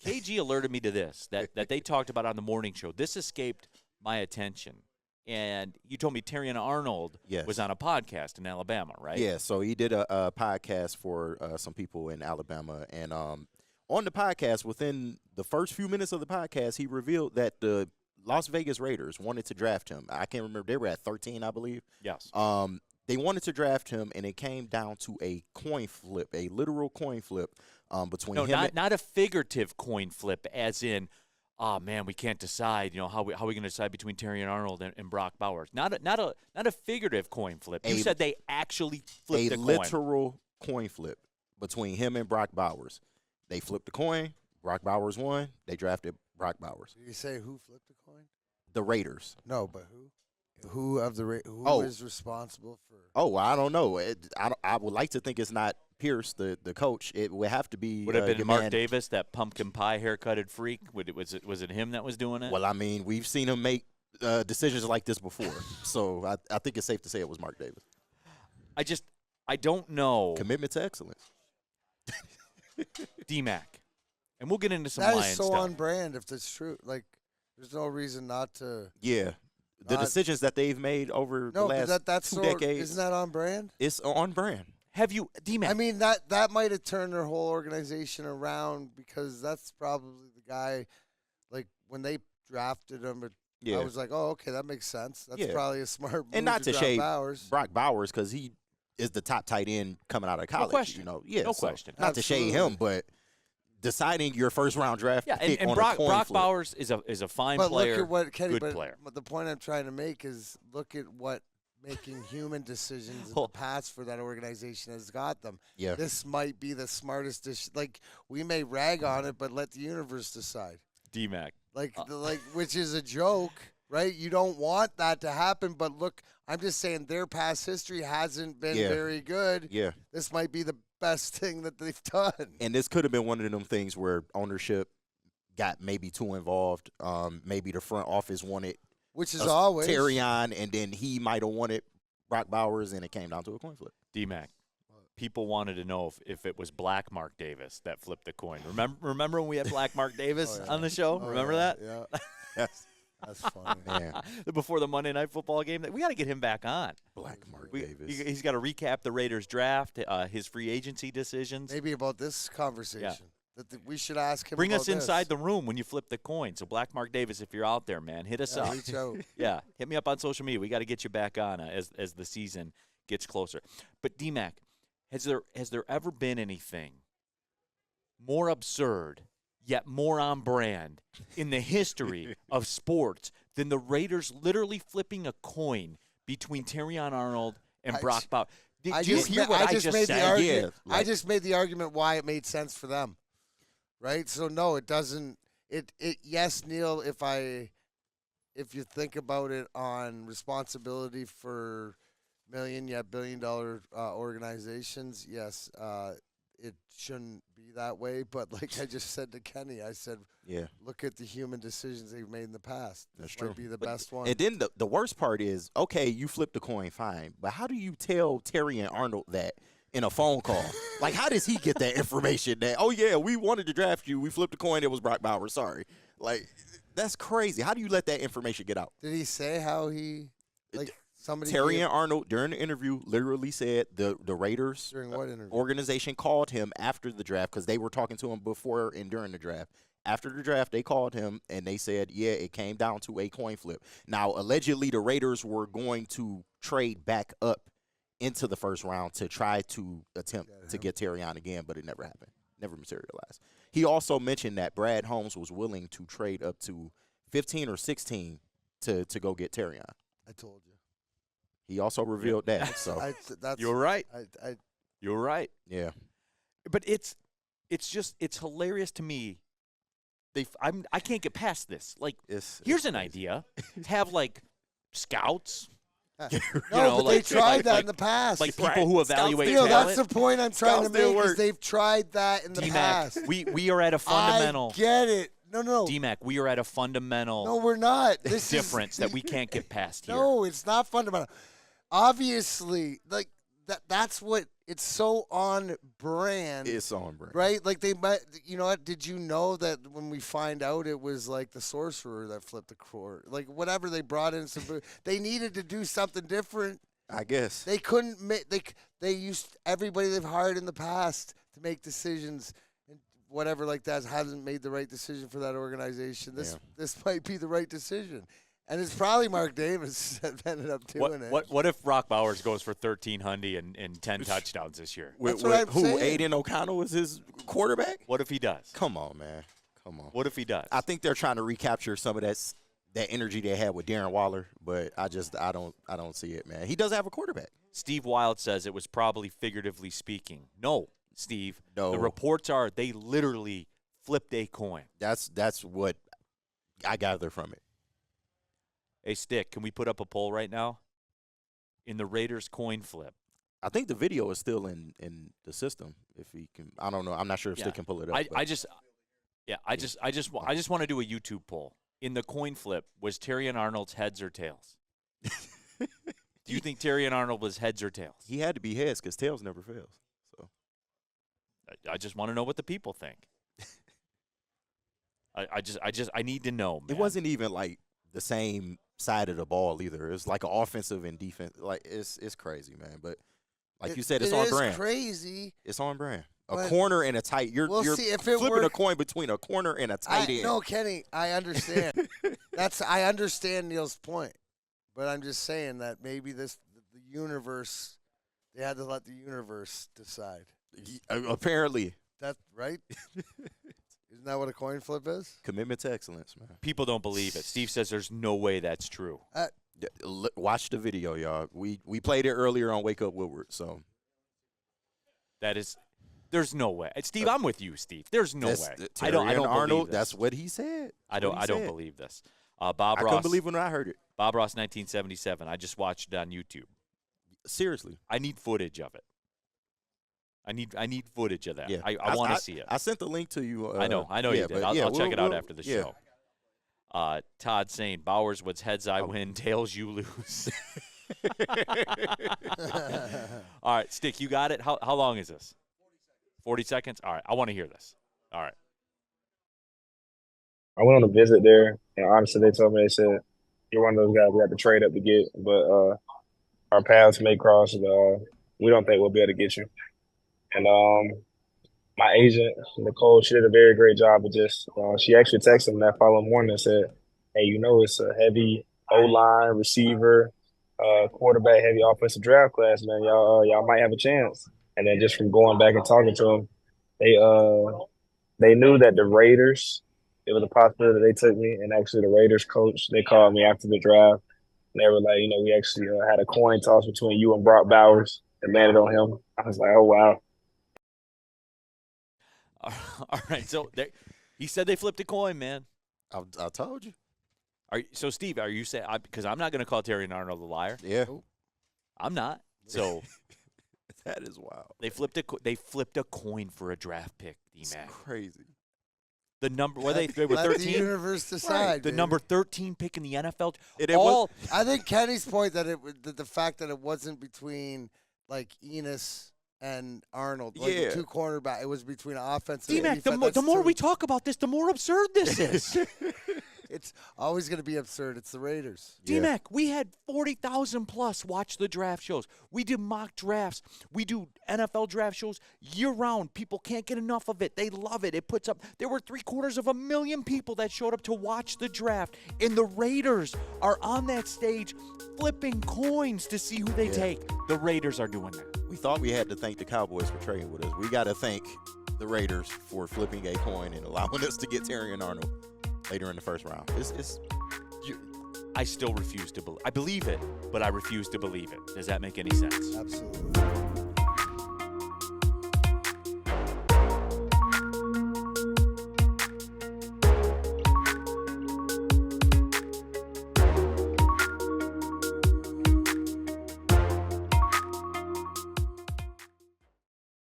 KG alerted me to this, that they talked about on the morning show. This escaped my attention. And you told me Terrion Arnold was on a podcast in Alabama, right? Yeah, so he did a podcast for some people in Alabama. And on the podcast, within the first few minutes of the podcast, he revealed that the Las Vegas Raiders wanted to draft him. I can't remember. They were at 13, I believe. Yes. They wanted to draft him, and it came down to a coin flip, a literal coin flip between him. Not a figurative coin flip, as in, oh man, we can't decide. How we going to decide between Terrion Arnold and Brock Bowers? Not a figurative coin flip. You said they actually flipped a coin. A literal coin flip between him and Brock Bowers. They flipped the coin. Brock Bowers won. They drafted Brock Bowers. Did you say who flipped the coin? The Raiders. No, but who? Who is responsible for? Oh, I don't know. I would like to think it's not Pierce, the coach. It would have to be. Would it have been Mark Davis, that pumpkin pie haircutted freak? Was it him that was doing it? Well, I mean, we've seen him make decisions like this before, so I think it's safe to say it was Mark Davis. I don't know. Commitment to excellence. D-Mac. And we'll get into some Lions Lions stuff. That is so stuff. on brand if that's true. Like, there's no reason not to. Yeah. The decisions that they've made over the last that's 2 decades. Isn't that on brand? It's on brand. Have you, D-Mac? I mean, that might have turned their whole organization around because that's probably the guy, like, when they drafted him, I was like, oh, okay, that makes sense. That's probably a smart move. And not to shade Bowers. Brock Bowers because he is the top tight end coming out of college. No question. No so question. Not to shade him, but deciding your first-round draft pick and on Brock, a coin Brock flip. Bowers is a fine player, look at what Kenny, good player. But the point I'm trying to make is look at what making human decisions in the past for that organization has got them. Yeah. This might be the smartest decision. Like, we may rag on it, but let the universe decide. D-Mac. Which is a joke, right? You don't want that to happen, but look, I'm just saying their past history hasn't been very good. Yeah. This might be the best thing that they've done. And this could have been one of them things where ownership got maybe too involved. Maybe the front office wanted which is always Terrion, and then he might have wanted Brock Bowers, and it came down to a coin flip. D-Mac. People wanted to know if it was Black Mark Davis that flipped the coin. Remember when we had Black Mark Davis on the show? Remember that? Yeah. Yes. That's funny. Man. Before the Monday Night Football game. We got to get him back on. Black Mark Davis. He's got to recap the Raiders draft, his free agency decisions. Maybe about this conversation. Yeah. We should ask him. Bring us about inside this. the room when you flip the coin. So Black Mark Davis, if you're out there, man, hit us up. Reach out. Yeah, hit me up on social media. We got to get you back on as the season gets closer. But D-Mac, has there ever been anything more absurd yet more on brand in the history of sports than the Raiders literally flipping a coin between Terrion Arnold and Brock Bowers? Did you hear what I just said? Yeah, I just made the argument why it made sense for them. Right? So no, it doesn't. Yes, Neil. If you think about it on responsibility for billion-dollar organizations, yes, it shouldn't be that way. But like I just said to Kenny, I said, look at the human decisions they've made in the past. This That's true. Might be the best one. And then the worst part is, okay, you flipped the coin, fine. But how do you tell Terrion Arnold that in a phone call? Like, how does he get that information that, oh, yeah, we wanted to draft you. We flipped the coin. It was Brock Bowers. Sorry. Like, that's crazy. How do you let that information get out? Did he say how he, like, somebody? Terrion Arnold, during the interview, literally said the Raiders during what interview? Organization called him after the draft because they were talking to him before and during the draft. After the draft, they called him, and they said, yeah, it came down to a coin flip. Now, allegedly, the Raiders were going to trade back up into the first round to try to attempt to get Terrion again, but it never happened. Never materialized. He also mentioned that Brad Holmes was willing to trade up to 15 or 16 to go get Terrion. I told you. He also revealed that. So you're right. You're right. Yeah. But it's hilarious to me. I can't get past this. Like, here's an idea: have like scouts. They tried that in the past. Like people who evaluate talent. That's the point I'm trying to make. Is they've tried that in the past. We are at a fundamental. I get it. No. D-Mac, we are at a fundamental. No, we're not. This difference that we can't get past here. No, it's not fundamental. Obviously, like that's what it's so on brand. It's on brand. Right? Like they might, you know what? Did you know that when we find out it was like the sorcerer that flipped the court? Like whatever they brought in, they needed to do something different. I guess. They couldn't make, they used everybody they've hired in the past to make decisions. And whatever like that hasn't made the right decision for that organization. This might be the right decision. And it's probably Mark Davis that ended up doing it. What if Brock Bowers goes for 1,300 and 10 touchdowns this year? That's what I'm saying. Aiden O'Connell was his quarterback? What if he does? Come on, man. Come on. What if he does? I think they're trying to recapture some of that energy they had with Darren Waller, but I don't see it, man. He doesn't have a quarterback. Steve Wild says it was probably figuratively speaking. No, Steve. No. The reports are they literally flipped a coin. That's what I gather from it. Hey, Stick, can we put up a poll right now? In the Raiders coin flip. I think the video is still in the system. If he can, I don't know. I'm not sure if Stick can pull it up. I just want to do a YouTube poll. In the coin flip, was Terrion Arnold's heads or tails? Do you think Terrion Arnold was heads or tails? He had to be heads because tails never fails. So I just want to know what the people think. I need to know, man. It wasn't even like the same side of the ball either. It's like an offensive and defense. Like it's crazy, man. But like you said, it's on brand. It's crazy. It's on brand. A corner and a tight. You're flipping a coin between a corner and a tight end. No, Kenny, I understand. I understand Neil's point, but I'm just saying that maybe the universe. They had to let the universe decide. Apparently. That's right. Isn't that what a coin flip is? Commitment to excellence, man. People don't believe it. Steve says there's no way that's true. Watch the video, y'all. We played it earlier on Wake Up Woodward, so. There's no way. Steve, I'm with you, Steve. There's no way. I don't Arnold, believe this. That's what he said. I don't believe this. Bob I Ross. couldn't believe when I heard it. Bob Ross, 1977. I just watched it on YouTube. Seriously. I need footage of it. I need footage of that. Yeah. I want to see it. I sent the link to you. I know you did. I'll check it out after the yeah. show. Todd saying, Bowers was heads I win, tails you lose. All right, Stick, you got it? How long is this? 40 seconds? All right, I want to hear this. All right. I went on a visit there, and honestly, they told me, they said, you're one of those guys we have to trade up to get, but our paths may cross, and we don't think we'll be able to get you. And my agent, Nicole, she did a very great job of just she actually texted him that following morning and said, hey, it's a heavy O-line, receiver, quarterback, heavy offensive draft class, man. Y'all might have a chance. And then just from going back and talking to them, they knew that the Raiders, it was a possibility that they took me. And actually the Raiders coach, they called me after the draft. And they were like, we actually had a coin toss between you and Brock Bowers and landed on him. I was like, oh, wow. All right. So he said they flipped a coin, man. I told you. So, Steve, are you saying – because I'm not going to call Terrion Arnold a liar. Yeah. I'm not. So – that is wild. They flipped a coin for a draft pick, D-Mac. It's crazy. The number were they were Let 13. the universe decide. Right. The number 13 pick in the NFL. I think Kenny's point that the fact that it wasn't between like Enos and Arnold, like the two cornerback, it was between offensive. D-Mac, the more we talk about this, the more absurd this is. It's always going to be absurd. It's the Raiders. D-Mac, we had 40,000 plus watch the draft shows. We do mock drafts. We do NFL draft shows year-round. People can't get enough of it. They love it. It puts up – there were 750,000 people that showed up to watch the draft, and the Raiders are on that stage flipping coins to see who they take. The Raiders are doing that. We thought we had to thank the Cowboys for trading with us. We got to thank the Raiders for flipping a coin and allowing us to get Terrion Arnold later in the first round. I still refuse to believe. I believe it, but I refuse to believe it. Does that make any sense? Absolutely.